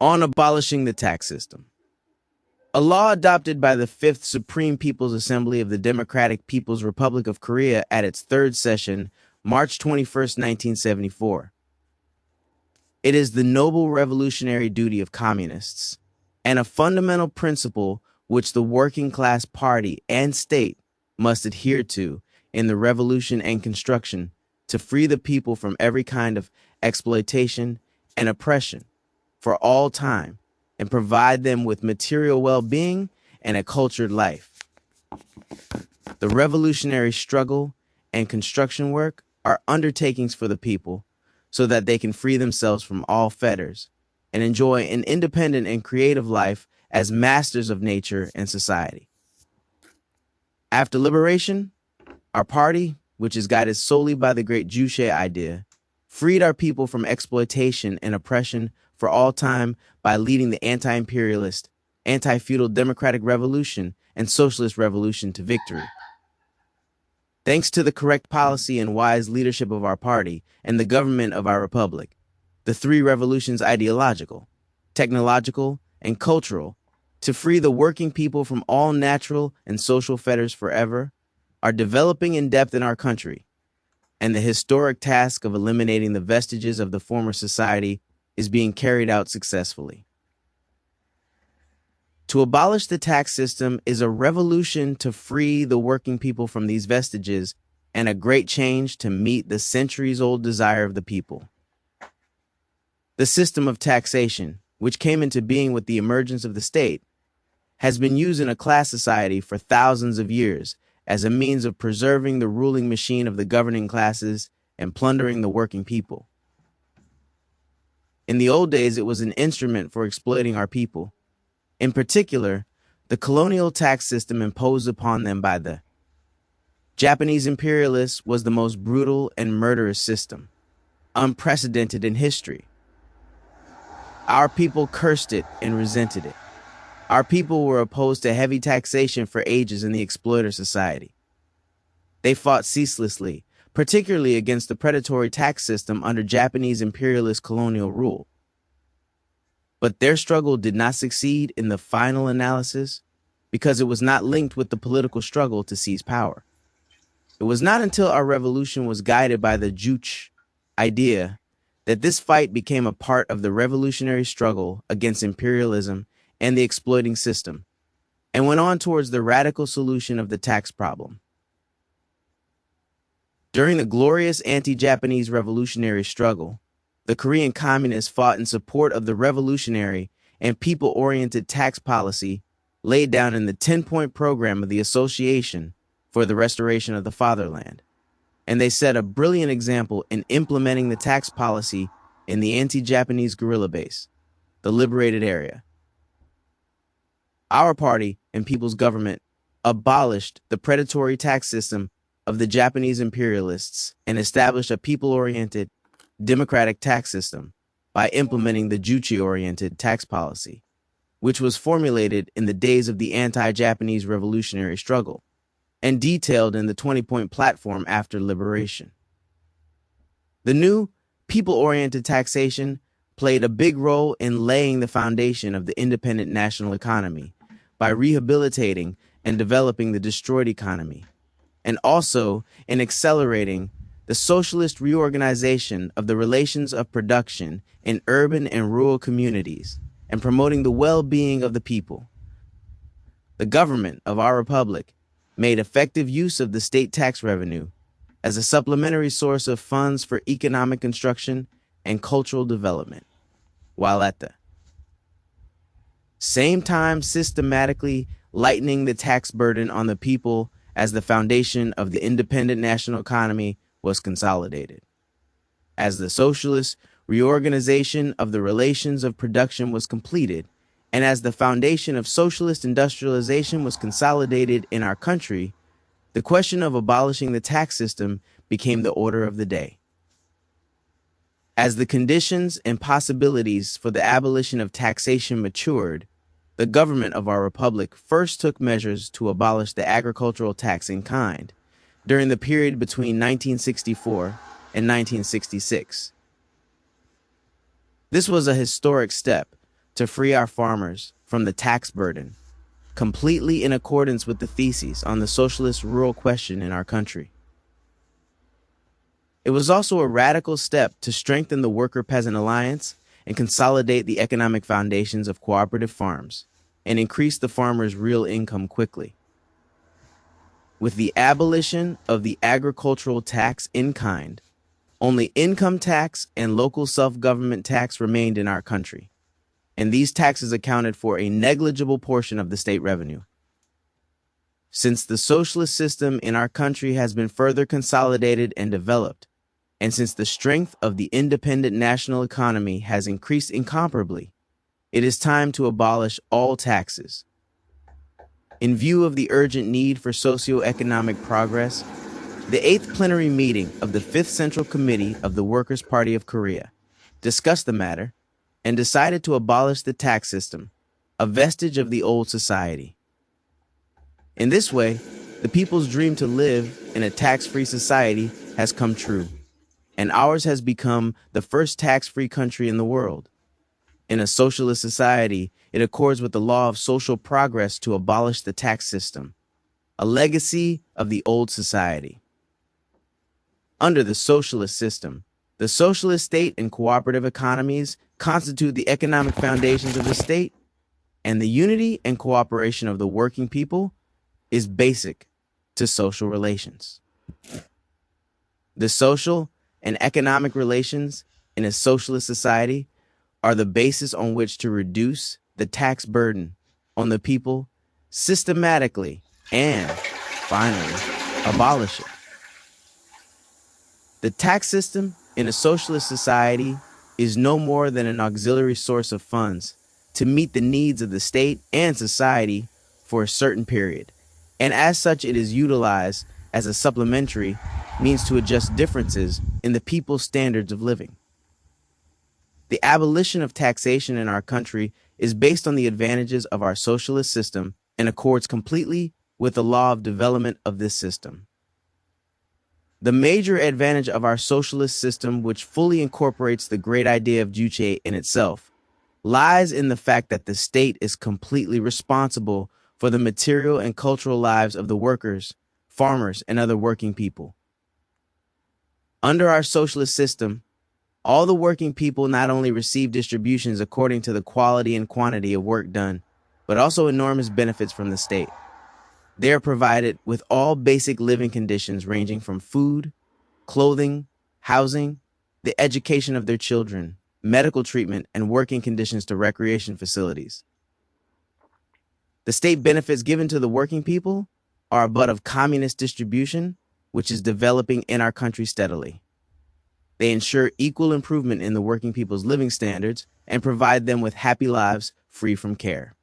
on abolishing the tax system. A law adopted by the Fifth Supreme People's Assembly of the Democratic People's Republic of Korea at its third session, March 21, 1974. It is the noble revolutionary duty of communists, and a fundamental principle which the working class party and state must adhere to in the revolution and construction, to free the people from every kind of exploitation and oppression for all time, and provide them with material well-being and a cultured life. The revolutionary struggle and construction work are undertakings for the people so that they can free themselves from all fetters and enjoy an independent and creative life as masters of nature and society. After liberation, our party, which is guided solely by the great Juche idea, freed our people from exploitation and oppression for all time by leading the anti-imperialist, anti-feudal democratic revolution and socialist revolution to victory. Thanks to the correct policy and wise leadership of our party and the government of our republic, the three revolutions, ideological, technological, and cultural, to free the working people from all natural and social fetters forever, are developing in depth in our country, and the historic task of eliminating the vestiges of the former society is being carried out successfully. To abolish the tax system is a revolution to free the working people from these vestiges and a great change to meet the centuries-old desire of the people. The system of taxation, which came into being with the emergence of the state, has been used in a class society for thousands of years as a means of preserving the ruling machine of the governing classes and plundering the working people. In the old days, it was an instrument for exploiting our people. In particular, the colonial tax system imposed upon them by the Japanese imperialists was the most brutal and murderous system, unprecedented in history. Our people cursed it and resented it. Our people were opposed to heavy taxation for ages in the exploiter society. They fought ceaselessly, particularly against the predatory tax system under Japanese imperialist colonial rule. But their struggle did not succeed in the final analysis because it was not linked with the political struggle to seize power. It was not until our revolution was guided by the Juche idea that this fight became a part of the revolutionary struggle against imperialism and the exploiting system, and went on towards the radical solution of the tax problem. During the glorious anti-Japanese revolutionary struggle, the Korean communists fought in support of the revolutionary and people-oriented tax policy laid down in the 10-point program of the Association for the Restoration of the Fatherland, and they set a brilliant example in implementing the tax policy in the anti-Japanese guerrilla base, the liberated area. Our party and people's government abolished the predatory tax system of the Japanese imperialists and established a people-oriented, democratic tax system by implementing the Juche-oriented tax policy, which was formulated in the days of the anti-Japanese revolutionary struggle and detailed in the 20-point platform after liberation. The new people-oriented taxation played a big role in laying the foundation of the independent national economy by rehabilitating and developing the destroyed economy, and also in accelerating the socialist reorganization of the relations of production in urban and rural communities and promoting the well-being of the people. The government of our republic made effective use of the state tax revenue as a supplementary source of funds for economic construction and cultural development, while at the same time systematically lightening the tax burden on the people as the foundation of the independent national economy was consolidated. As the socialist reorganization of the relations of production was completed, and as the foundation of socialist industrialization was consolidated in our country, the question of abolishing the tax system became the order of the day. As the conditions and possibilities for the abolition of taxation matured, the government of our republic first took measures to abolish the agricultural tax in kind during the period between 1964 and 1966. This was a historic step, to free our farmers from the tax burden, completely in accordance with the theses on the socialist rural question in our country. It was also a radical step to strengthen the worker-peasant alliance and consolidate the economic foundations of cooperative farms and increase the farmer's real income quickly. With the abolition of the agricultural tax in kind, only income tax and local self-government tax remained in our country, and these taxes accounted for a negligible portion of the state revenue. Since the socialist system in our country has been further consolidated and developed, and since the strength of the independent national economy has increased incomparably, it is time to abolish all taxes. In view of the urgent need for socio-economic progress, the 8th plenary meeting of the 5th Central Committee of the Workers' Party of Korea discussed the matter and decided to abolish the tax system, a vestige of the old society. In this way, the people's dream to live in a tax-free society has come true, and ours has become the first tax-free country in the world. In a socialist society, it accords with the law of social progress to abolish the tax system, a legacy of the old society. Under the socialist system, the socialist state and cooperative economies constitute the economic foundations of the state, and the unity and cooperation of the working people is basic to social relations. The social and economic relations in a socialist society are the basis on which to reduce the tax burden on the people systematically and, finally, abolish it. The tax system in a socialist society is no more than an auxiliary source of funds to meet the needs of the state and society for a certain period, and as such it is utilized as a supplementary means to adjust differences in the people's standards of living. The abolition of taxation in our country is based on the advantages of our socialist system and accords completely with the law of development of this system. The major advantage of our socialist system, which fully incorporates the great idea of Juche in itself, lies in the fact that the state is completely responsible for the material and cultural lives of the workers, farmers, and other working people. Under our socialist system, all the working people not only receive distributions according to the quality and quantity of work done, but also enormous benefits from the state. They are provided with all basic living conditions ranging from food, clothing, housing, the education of their children, medical treatment, and working conditions to recreation facilities. The state benefits given to the working people are but of communist distribution, which is developing in our country steadily. They ensure equal improvement in the working people's living standards and provide them with happy lives free from care.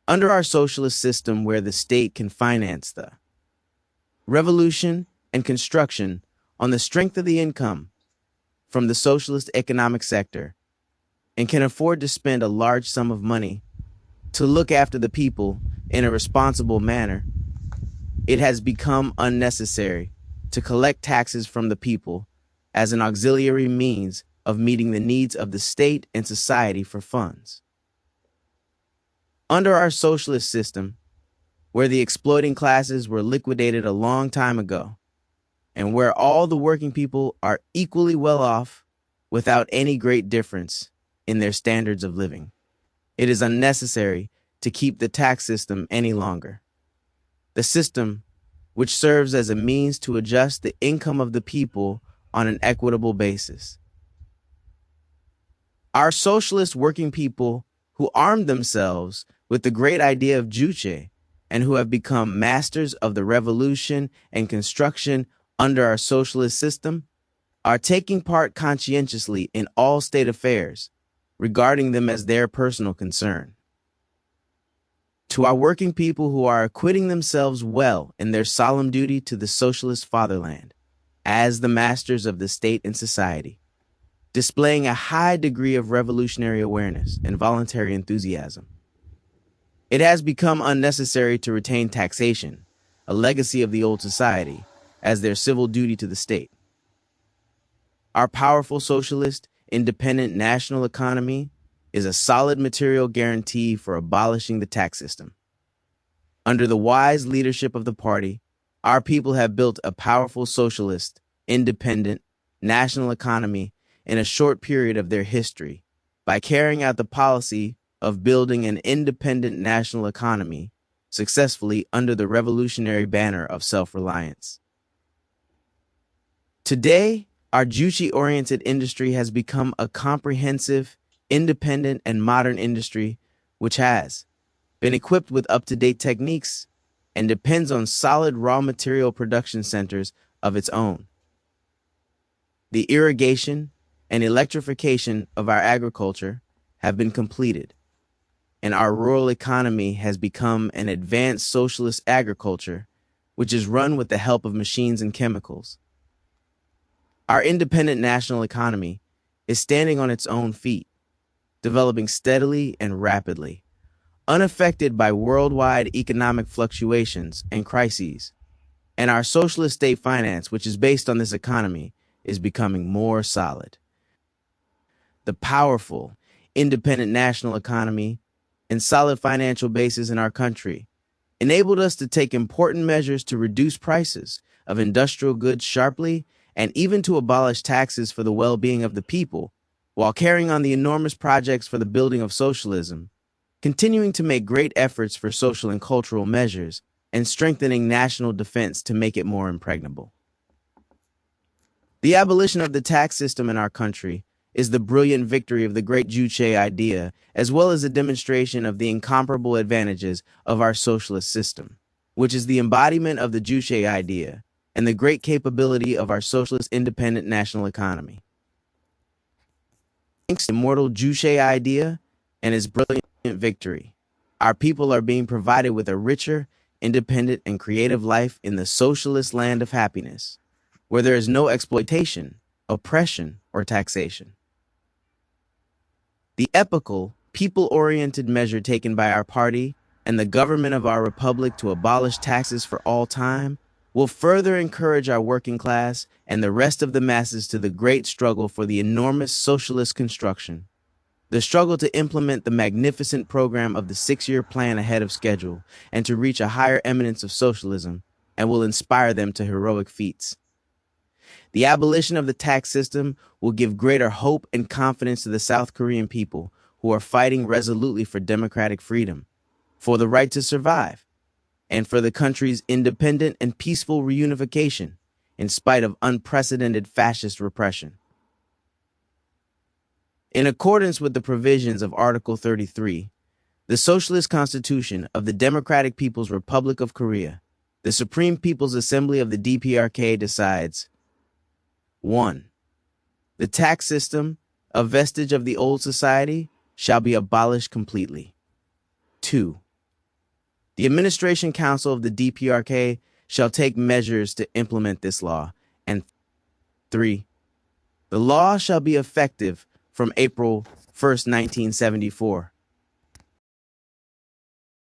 Under our socialist system, where the state can finance the revolution and construction on the strength of the income from the socialist economic sector, and can afford to spend a large sum of money to look after the people in a responsible manner, it has become unnecessary to collect taxes from the people as an auxiliary means of meeting the needs of the state and society for funds. Under our socialist system, where the exploiting classes were liquidated a long time ago, and where all the working people are equally well off without any great difference in their standards of living, it is unnecessary to keep the tax system any longer. The system, which serves as a means to adjust the income of the people on an equitable basis. Our socialist working people who armed themselves with the great idea of Juche and who have become masters of the revolution and construction under our socialist system are taking part conscientiously in all state affairs, regarding them as their personal concern. To our working people who are acquitting themselves well in their solemn duty to the socialist fatherland, as the masters of the state and society, displaying a high degree of revolutionary awareness and voluntary enthusiasm, it has become unnecessary to retain taxation, a legacy of the old society, as their civil duty to the state. Our powerful socialist, independent national economy is a solid material guarantee for abolishing the tax system. Under the wise leadership of the party, our people have built a powerful socialist, independent, national economy in a short period of their history by carrying out the policy of building an independent national economy successfully under the revolutionary banner of self-reliance. Today, our Juche-oriented industry has become a comprehensive, independent, and modern industry which has been equipped with up-to-date techniques and depends on solid raw material production centers of its own. The irrigation and electrification of our agriculture have been completed, and our rural economy has become an advanced socialist agriculture which is run with the help of machines and chemicals. Our independent national economy is standing on its own feet, developing steadily and rapidly, unaffected by worldwide economic fluctuations and crises. And our socialist state finance, which is based on this economy, is becoming more solid. The powerful, independent national economy and solid financial basis in our country enabled us to take important measures to reduce prices of industrial goods sharply and even to abolish taxes for the well-being of the people, while carrying on the enormous projects for the building of socialism, continuing to make great efforts for social and cultural measures, and strengthening national defense to make it more impregnable. The abolition of the tax system in our country is the brilliant victory of the great Juche idea, as well as a demonstration of the incomparable advantages of our socialist system, which is the embodiment of the Juche idea and the great capability of our socialist independent national economy. Thanks to the immortal Juche idea and its brilliant victory, our people are being provided with a richer, independent, and creative life in the socialist land of happiness, where there is no exploitation, oppression, or taxation. The epochal, people-oriented measure taken by our party and the government of our republic to abolish taxes for all time will further encourage our working class and the rest of the masses to the great struggle for the enormous socialist construction, the struggle to implement the magnificent program of the 6-year plan ahead of schedule and to reach a higher eminence of socialism, and will inspire them to heroic feats. The abolition of the tax system will give greater hope and confidence to the South Korean people who are fighting resolutely for democratic freedom, for the right to survive, and for the country's independent and peaceful reunification in spite of unprecedented fascist repression. In accordance with the provisions of Article 33, the Socialist Constitution of the Democratic People's Republic of Korea, the Supreme People's Assembly of the DPRK decides: 1. The tax system, a vestige of the old society, shall be abolished completely. 2. The Administration Council of the DPRK shall take measures to implement this law. And 3. The law shall be effective from April 1st, 1974.